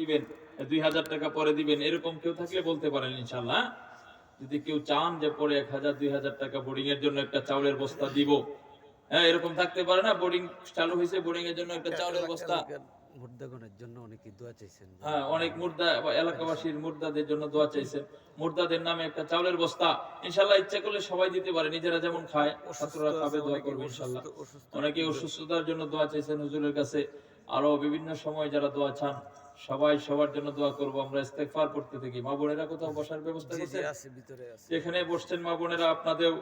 দিবেন, 2000 টাকা পরে দিবেন, এরকম কেউ থাকলে বলতে পারেন ইনশাআল্লাহ। যদি কেউ চান যে পরে 1000 2000 টাকা বোর্ডিং এর জন্য একটা চাউলের বস্তা দিব, হ্যাঁ এরকম থাকতে পারে না, বোর্ডিং চালু হয়েছে, বোর্ডিং এর জন্য একটা চাউলের বস্তা। মুর্দাগণের জন্য অনেকে দোয়া চাইছেন। হ্যাঁ, অনেক মুর্দা এলাকাবাসীর মুর্দাদের জন্য দোয়া চাইছেন, মুর্দাদের নামে একটা চাউলের বস্তা। ইনশাআল্লাহ ইচ্ছা করলে সবাই দিতে পারে, নিজেরা যেমন খায় ছাত্ররা খাবে, দোয়া করবে ইনশাআল্লাহ। অনেকে অসুস্থতার জন্য দোয়া চাইছেন হুজুরের কাছে, আরো বিভিন্ন সময় যারা দোয়া চান সবাই সবার জন্য দোয়া করব। আমরা ইস্তেগফার করতে থাকি। মা বোনেরা কোথাও বসার ব্যবস্থা করছেন? এখানে বসছেন মা বোনেরা, আপনাদের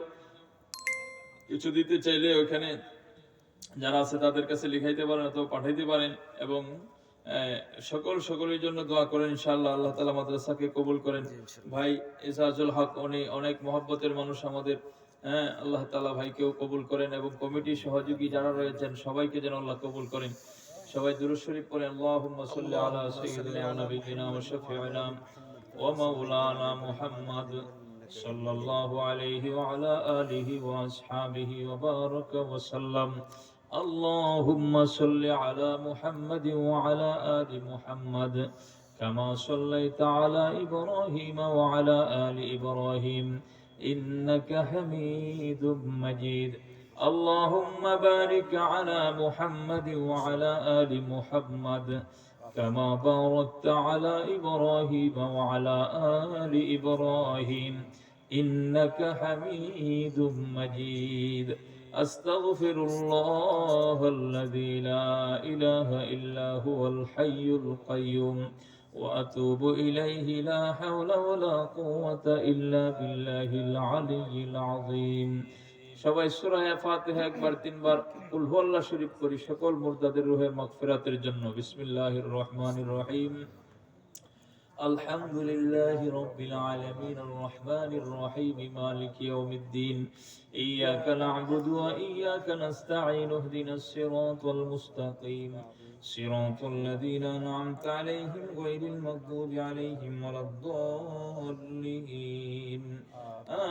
কিছু দিতে চাইলে ওখানে যারা আছে তাদের কাছে লিখাইতে পারেন অথবা পাঠাইতে পারেন, এবং সকলের জন্য দোয়া করেন ইনশাআল্লাহ। আল্লাহ তাআলা মাদ্রাসাকে কবুল করেন। ভাই ইজাজুল হক উনি অনেক মহব্বতের মানুষ আমাদের, হ্যাঁ আল্লাহ তাআলা ভাইকেও কবুল করেন, এবং কমিটি সহযোগী যারা রয়েছেন সবাইকে যেন আল্লাহ কবুল করেন। সবাই দুরূদ শরীফ পড়েন। আল্লাহুম্মা সাল্লি আলা সাইয়্যিদিনা ওয়া নাবিয়িনা ওয়া শাফিঈনা ওয়া মাওলানা মুহাম্মদ সাল্লাল্লাহু আলাইহি ওয়া আলা আলিহি ওয়া আসহাবিহি ওয়া বারাকা ওয়া সাল্লাম। اللهم صل على محمد وعلى آل محمد كما صليت على إبراهيم وعلى آل إبراهيم إنك حميد مجيد. اللهم بارك على محمد وعلى آل محمد كما باركت على إبراهيم وعلى آل إبراهيم إنك حميد مجيد. أستغفر الله الذي لا إله إلا هو الحي القيوم وأتوب إليه لا حول ولا قوة إلا بالله العلي العظيم. সবাই সূরা ফাতিহা একবার 3 বার কুল হুয়াল্লাহ শরীফ করি সকল মুর্দাদের রূহের মাগফিরাতের জন্য। বিসমিল্লাহির রহমানির রহিম। الحمد لله رب العالمين الرحمن الرحيم مالك يوم الدين إياك نعبد وإياك نستعين اهدنا الصراط المستقيم صراط الذين أنعمت عليهم غير المغضوب عليهم ولا الضالين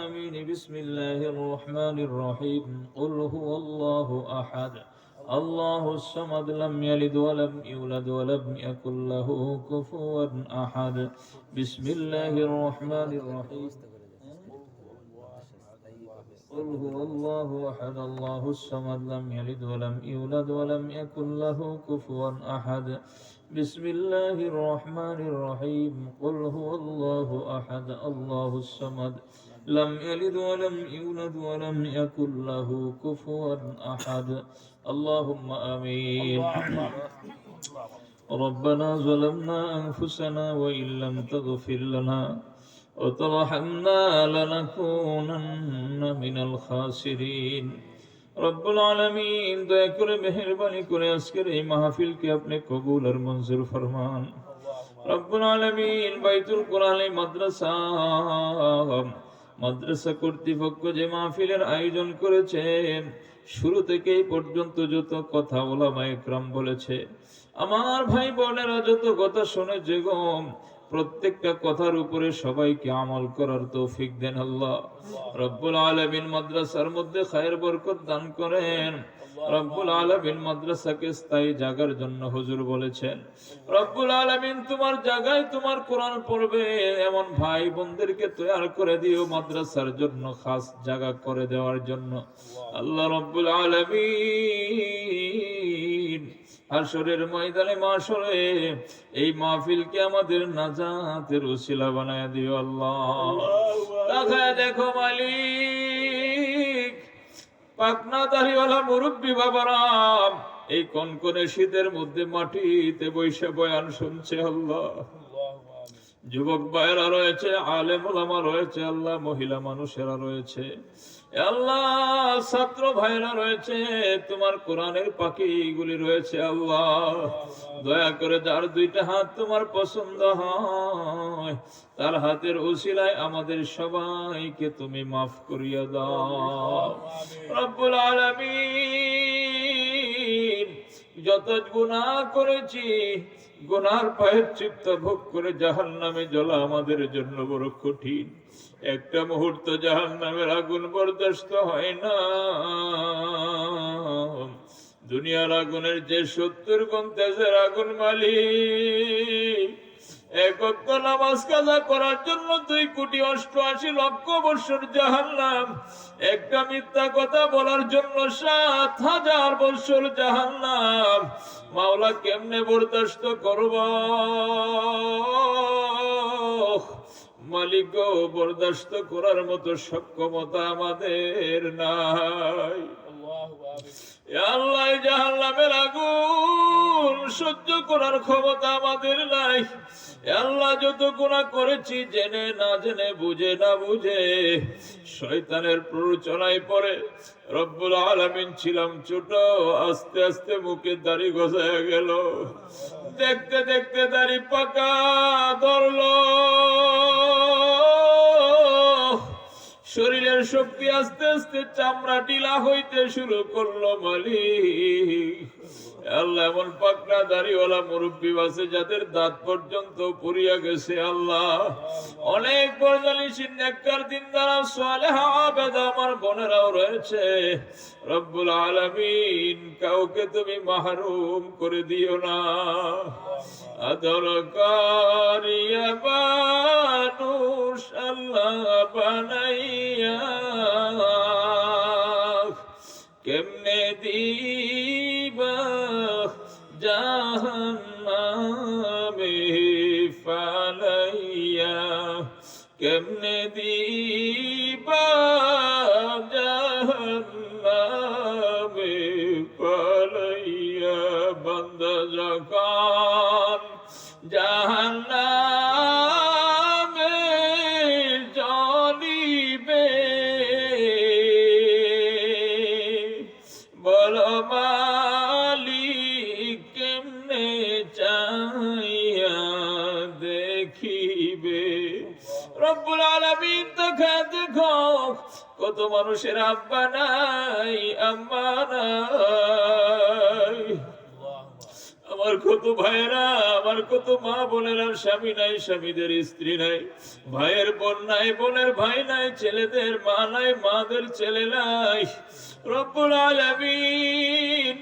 آمين. بسم الله الرحمن الرحيم. قل هو الله أحد الله الصمد لم يلد ولم يولد ولم يكن له كفوا أحد. بسم الله الرحمن الرحيم. قل هو الله أحد الله الصمد لم يلد ولم يولد ولم يكن له كفوا أحد. بسم الله الرحمن الرحيم. قل هو الله أحد الله الصمد لم يلد ولم يولد ولم يكن له كفوا أحد. اللهم آمين. ربنا ظلمنا أنفسنا وإن لم تغفر لنا وترحمنا لنكونن من الخاسرين. রব্বুল আলামিন দয়া করে মেহেরবানি করে আজকের এই মাহফিলকে আপনি কবুল আর মঞ্জুর ফরমান। রব্বুল আলামিন বাইতুল কোরআন মাদ্রাসা কর্তৃপক্ষ যে মাহফিলের আয়োজন করেছেন, শুরু থেকে এই পর্যন্ত যত কথা ওলামায়ে কেরাম বলেছে, আমার ভাই বোনেরা যত কথা শুনেছে গো, প্রত্যেকটা কথার উপরে সবাইকে আমল করার তৌফিক দেন আল্লাহ। রব্বুল আলামিন মাদ্রাসার মধ্যে খায়ের বরকত দান করেন। রব্বুল আলামিন মাদ্রাসাকে স্থায়ী জায়গার জন্য হুজুর বলেছেন, রব্বুল আলামিন তোমার জায়গায় তোমার কোরআন পড়বে এমন ভাই বোনদেরকে তৈরি করে দিও মাদ্রাসার জন্য খাস জায়গা করে দেওয়ার জন্য। আল্লাহ রব্বুল আলামিন হাশরের ময়দানে মাশরে এই মাহফিলকে আমাদের নাজাতের ওসিলা বানায় দিও আল্লাহ। তাকায় দেখো মালিক, পাকনা দাড়িওয়ালা মুরব্বী বাবারা এই কনকনে শীতের মধ্যে মাটিতে বৈশা বয়ান শুনছে আল্লাহ। যুবক ভাইয়েরা রয়েছে, আলেম ওলামা রয়েছে আল্লাহ, মহিলা মানুষেরা রয়েছে আল্লাহ, ছাত্র ভাইরা রয়েছে, তোমার কোরআনের পাখিগুলি রয়েছে আল্লাহ। দয়া করে যার দুইটা হাত তোমার পছন্দ হয় তার হাতের উসিলায় আমাদের সবাইকে তুমি মাফ করিয়া দাও রব্বুল আলামিন। যত গুনাহ করেছি গুনার পায়ের চিত্ত ভোগ করে জাহান্নামে জ্বলা আমাদের জন্য বড় কঠিন। একটা মুহূর্ত জাহান্নামের আগুন বরদাস্ত হয় না। দুনিয়ার আগুনের যে 70 গুণ তেজের আগুন মালিক, এক ওয়াক্ত নামাজ কাজা করার জন্য 2,88,00,000 বছর জাহান্নাম, একটা মিথ্যা কথা বলার জন্য 7,000 বছর জাহান্নাম। মাওলা কেমনে বরদাস্ত করব? মালিক গো, বরদাস্ত করার মতো সক্ষমতা আমাদের নাই। আল্লাহ, জাহান্নামের আগুন সহ্য করার ক্ষমতা আমাদের নাই। আল্লাহ, যত গুনাহ করেছি জেনে না জেনে, বুঝে না বুঝে, শয়তানের প্ররোচনায় পড়ে রব্বুল আলামিন ছিলাম ছোট, আস্তে আস্তে মুখে দাড়ি গজায় গেল, দেখতে দেখতে দাড়ি পাকা ধরলো, শরীরের শক্তি আস্তে আস্তে চামড়া ঢিলা হইতে শুরু করলো। মালিক আল্লাহ, এমন পাকনা দাড়িওয়ালা মুরব্বী আছে যাদের দাঁত পর্যন্ত পুড়িয়া গেছে। আল্লাহ, অনেক বরজালিসিন নেককার দিনদার সালেহা আবেদা আমার বোনেরাও রয়েছে। রব্বুল আলামিন, কাউকে তুমি মাহরুম করে দিও না। আদরকারিয়া মানুষ আল্লাহ বানাইয়া কেমনে দিবা জাহান্নামে ফালাইয়া, কেমনে দিবা জাহান্নামে ফালাইয়া। বান্দা যখন জাহান্নামে জ্বলিবে, বলো মালিক কেমনে চাইয়া দেখিবে। রব্বুল আলামিন দেখো কত মানুষের আব্বা নাই, আম্মা নাই। আমার কত ভাইরা, আমার কত মা বোনেরা স্বামী নাই, স্বামীদের স্ত্রী নাই, ভাইয়ের বোন নাই, বোনের ভাই নাই, ছেলেদের মা নাই, মাদের ছেলে নাই। রব্বুল আলামিন,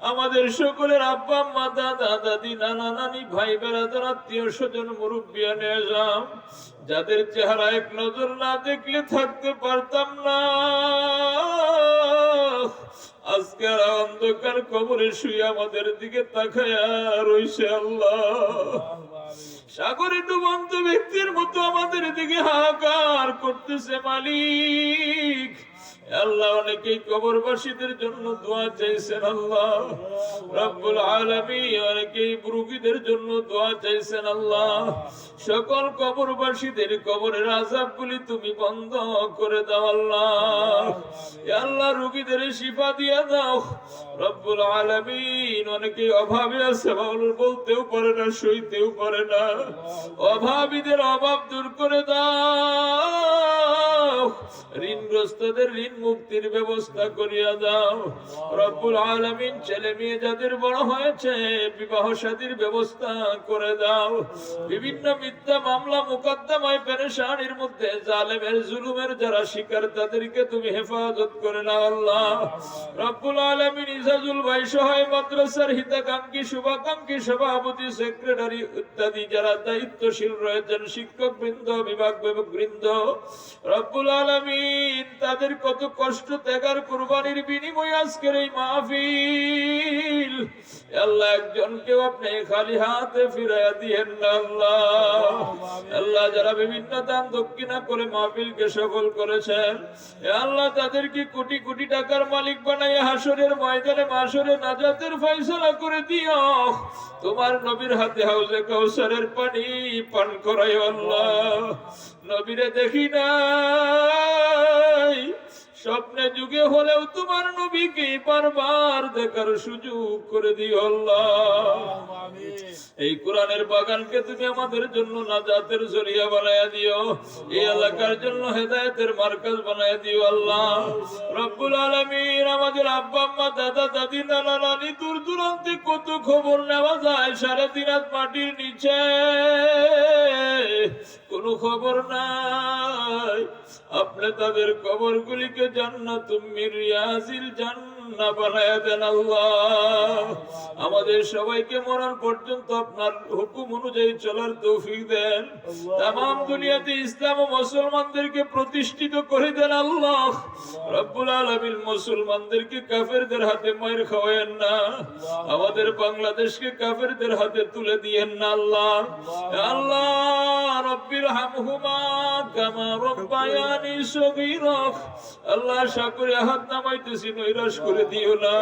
আমাদের সকলের আব্বা আম্মা, দাদা দাদি, নানা নানি, ভাই বেরাদার, আত্মীয় স্বজন, মুরব্বিয়ান নিজাম, যাদের চেহারা এক নজর না দেখলে থাকতে পারতাম না, আজকে অন্ধকার কবরে শুয়ে আমাদের দিকে তাকায়া রইছে। আল্লাহ, সাগরে ডুবন্ত ব্যক্তির মতো আমাদের দিকে হাহাকার করতেছে। মালিক আল্লাহ, অনেকেই কবরবাসীদের জন্য দোয়া চাইছেন। আল্লাহ রব্বুল আলামিন, অনেকেই রোগীদের জন্য দোয়া চাইছেন। আল্লাহ, সকল কবরবাসীদের কবরের আযাবগুলি তুমি বন্ধ করে দাও। আল্লাহ, আল্লাহ রোগীদের শিফা দিয়ে দাও। রব্বুল আলামিন, অনেকেই অভাবে আছে, বলতেও পারে না, সইতেও পারে না, অভাবীদের অভাব দূর করে দাও। ঋণগ্রস্তদের ঋণ মুক্তির ব্যবস্থা করিয়া দাও। রব্বুল আলামিন, ছেলে মেয়ে যাদের বড় হয়েছে বিবাহ শাদীর ব্যবস্থা করে দাও। বিভিন্ন মিথ্যা মামলা মুকদ্দমায় পেরেশানির মধ্যে জালেমের জুলুমের যারা শিকার তাদেরকে তুমি হেফাজত করে নাও। আল্লাহ রব্বুল আলামিন, ইজাজুল ভাই সহায় মাদ্রাসার হিতাকাঙ্ক্ষী শুভাকাঙ্ক্ষী সভাপতি সেক্রেটারি ইত্যাদি যারা দায়িত্বশীল রয়েছেন, শিক্ষক বৃন্দ, বিভাগ বৃন্দ, রব্বুল আলামিন, তাদের কত কষ্ট ত্যাগার কুরবানির বিনিময়ে আজকের এই মাহফিল। আল্লাহ, একজনকেও আপনি খালি হাতে ফিরাইয়া দিয়েন না। আল্লাহ, আল্লাহ যারা বিভিন্ন দান দক্ষিণা করে মাহফিলকে সফল করেছেন, আল্লাহ তাদেরকে কোটি কোটি টাকার মালিক বানাইয়া হাসরের ময়দানে মাসরে নাজাতের ফয়সালা করে দিও। তোমার নবীর হাতে হাউজে কাউসারের পানি পান করাই। আল্লাহ, নবীরে দেখি নাই, স্বপ্নে যুগে হলেও তোমার নবীকে বারবার দেখার সুযোগ করে দিও। আল্লাহ, এই কোরআনের বাগানকে তুমি আমাদের জন্য নাজাতের জরিয়া বানায়া দিও, এই এলাকার জন্য হেদায়েতের মার্কাজ বানায়া দিও। আল্লাহ রব্বুল আলামিন, আমাদের আব্বা আম্মা, দাদা দাদি, নানা নানি, দূর দূরান্তে কত খবর নেওয়া যায়, সারা দিন রাত মাটির নিচে, কোনো খবর নাই। আপনি তাদের কবরগুলিকে জান্নাতুম মির রিয়াজিল জান্নাহ বানায়া দেন আল্লাহ। আমাদের সবাইকে মরণ পর্যন্ত আপনার হুকুম অনুযায়ী চলার তৌফিক দেন। তামাম দুনিয়াতে ইসলাম ও মুসলমানদেরকে প্রতিষ্ঠিত করে দেন আল্লাহ রব্বুল আলামিন। মুসলমানদেরকে কাফেরদের হাতে মার খাওয়ায়েন না, আমাদের বাংলাদেশকে কাফেরদের হাতে তুলে দিয়েন না আল্লাহ। আল্লাহ রব্বির হামহুমা কামা রব্বায়ানি সগীরা। আল্লাহ সাকুরে হাত নামাইতেছি, নৈরাশ করে দিও না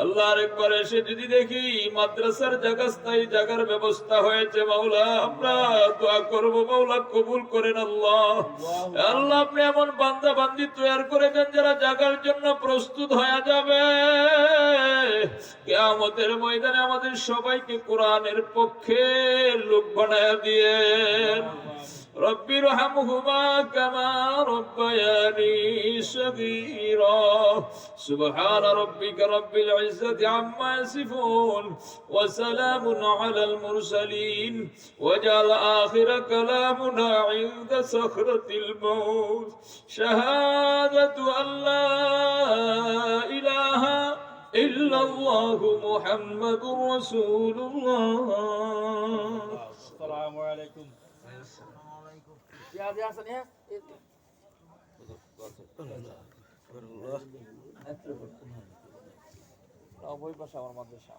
আল্লাহ। আরেকবার এসে যদি দেখি মাদ্রাসার জায়গা স্থায়ী জায়গার ব্যবস্থা হয়েছে মাওলা, আমরা দোয়া করব মাওলা কবুল করেন আল্লাহ। আল্লাহ আপনি এমন বান্দা বান্দি তৈরি করে দেন যারা জায়গার জন্য প্রস্তুত হয়ে যাবে। কিয়ামতের ময়দানে আমাদের সবাইকে কোরআনের পক্ষে লোক বানায়া দিয়েন। রব্বির হামহুমা কামা রব্বায়ানি সগীরা। সুবহান রাব্বিকা রব্বিল ইজ্জাতি আম্মা ইয়াসিফুন ওয়া সালামুন আলাল মুরসালিন ওয়াজআল আখিরা কালামুনা ইনদা সাখরাতিল মাউত শাহাদাতু আল্লা ইলাহা ইল্লাল্লাহু মুহাম্মাদুর রাসূলুল্লাহ। আসসালামু আলাইকুম। অবৈ পাশে আমার মাদ্রাসা।